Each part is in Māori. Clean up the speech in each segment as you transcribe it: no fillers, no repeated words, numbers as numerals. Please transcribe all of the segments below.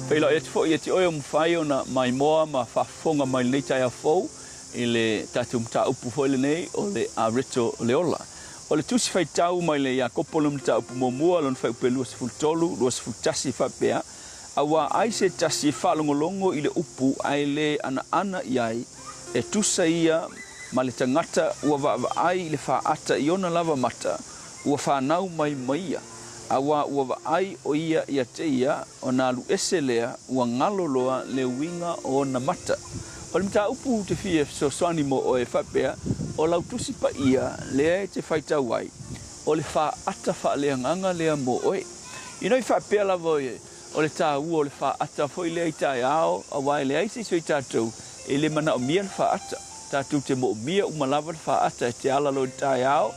Pela e te fo i te oe mwhai o na mai moa ma whafonga mai nei tai a fou i le tatu mta upu foile nei o le Areto le ola. O le tusi fai tau mai le ia kopolo mta upu momua lon fai upe luas fultolu, luas fultasi whapea. Awa ai se tasi whalongolongo i le upu ai le ana iai e tusa ia ma le tangata ua wa ai le faata i ona lava mata ua whanau mai maia. Awa ua ai o ia te ia o nā lu ese lea ua ngaloloa le winga o na mata. O le mta upu te fie so soani mo o e whapea o lau Tusi Paia lea e te whaitau ai o le faata whaaleanganga lea mo oe. Inoi whapea lava o le tā ua o le faata foi lea i tai ao a wai lea isi so i tātou e le mana o mia le faata. Tātou te mo mia umalava le faata e te alalo i tai ao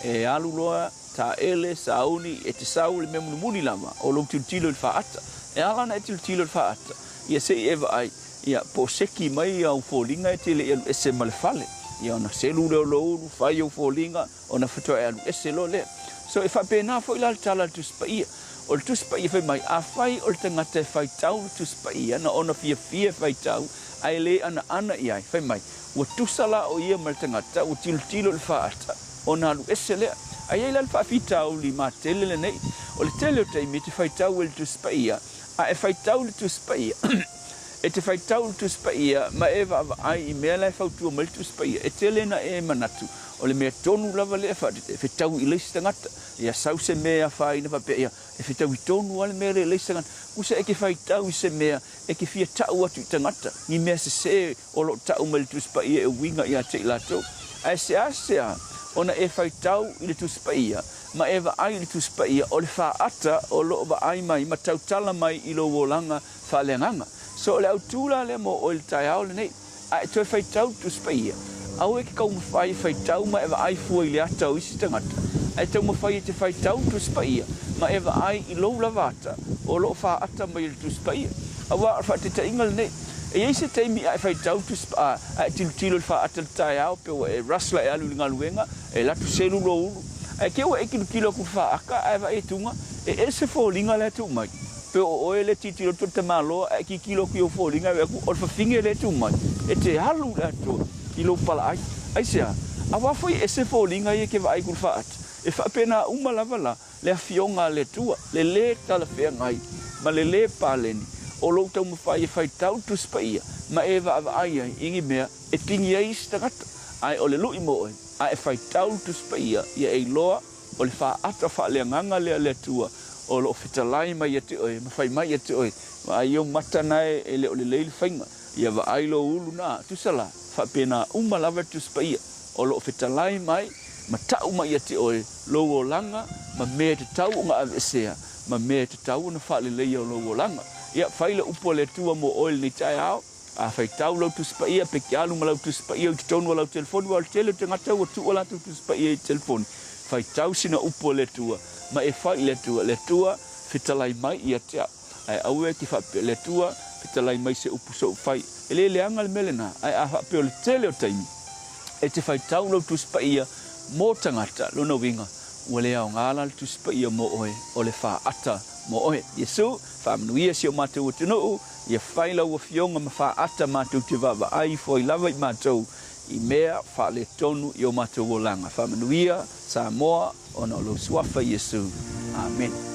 e aluloa ta ele sauni e te sau le memu muni lama o lo tilo le faata e ala na tilo le faata ia se eva ai ia po seki mai au folinga e tele e se mal fale ia na selu lo fai au folinga ona foto e ese lo le so e fa pena fo ila tala Tusi Paia o Tusi Paia fai mai a fai o tanga te fai tau Tusi Paia na ona fia fai tau ai le ana ia fai mai o tusala o ia mal tanga ta o tilo le faata ona lu ese le ai la whawhitau li ma tele le nei. O le tele o teimi te whaitau le Tusi Paia. A e whaitau le Tusi Paia. E te whaitau le Tusi Paia ma e wa ai i mea lai whautua ma le Tusi Paia. E tele na e manatu. O le mea tonu lava le e whaite. E whaitau i leisi tangata. Ia sau se mea whai na whapea ia. E whaitau i tonu ale mea le leisi tangata. Usa e ke whaitau i se mea. E ke fia tau atu i tangata. Ni mea se o lo tau ma le Tusi Paia e winga ia te ilatou. A se asea. Ona e whaitau i le Tusi Paia, ma e wa ai le Tusi Paia o le faata o lo wa ai mai, ma tautala mai i lo wolanga whaleanganga. So le au tūla le mo o le tai au le nei, a e toi whaitau Tusi Paia. Au e ke kau mawhai whaitau ma e wa ai fua i le atau isi tangata. A e tau mawhai e te whaitau Tusi Paia, ma e wa ai i lo lavata o lo faata mai le Tusi Paia. Awa whaite ta inga le nei. E ese teimi ai whaitau Tusi Paia, a tilo le faata le tai au pe o e rasla e alu linga luenga, e latu selu lo ulu. E kewa e kilo ku whaaka ai wa e tunga, e se fōlinga le tu mai. Pe o oe le titilo tu te malo, e ki kilo ki o fōlinga, e ku orfa finge le tu mai. E te halu le tu, kilo pala ai. Ai sea, a wafoi e se fōlinga i ke wa ai ku whaata. E whapena umalava la, le afionga le tua, le tala whea ngai, ma le pāleni. O lo tau mawhai e whaitau Tusi Paia, ma e wa ai ingi mea, e tingi ai stagata. Ai o le lui mo oe, a e whaitau Tusi Paia, ia e loa, o le whaata whaaleanganga le tua, o lo whitalai mai e te oe, ma whai mai e te oe, ma ai o matanae e le o le leili whainga, ia wa ai lo ulu nā, tusala, whapena umalava Tusi Paia, o lo whitalai mai, ma tau mai e te oe, lo o langa, ma mea te tau unga avesea, ma mea te tau na whaalelei o lo o langa. Ia whaile upo le tua mo oil ni tai au, a whaitau lau Tusi Paia, pe ki alu ma lau Tusi Paia, i te tonu lau telefoni, wa tele te ngata ua tua lau Tusi Paia i telefoni. Whaitau sina upo le tua, ma e whai le tua, whitalai mai i atea. Ai aue ki whape le tua, whitalai mai se upo so whai. E le leanga le melena, ai a whape o le tele o taimi. E te whaitau lau Tusi Paia, mō tangata, lona winga, ua le au ngāla le Tusi Paia mo oe, o le whaata mo oe. Yesu, whamanuia si o mātou o te nuu, ia whaila ua fionga ma whaata mātou te wawa ai fo i lava i mātou i mea whaale tonu i o mātou o langa. Whamanuia, Samoa, ona o lo suafa Yesu. Amen.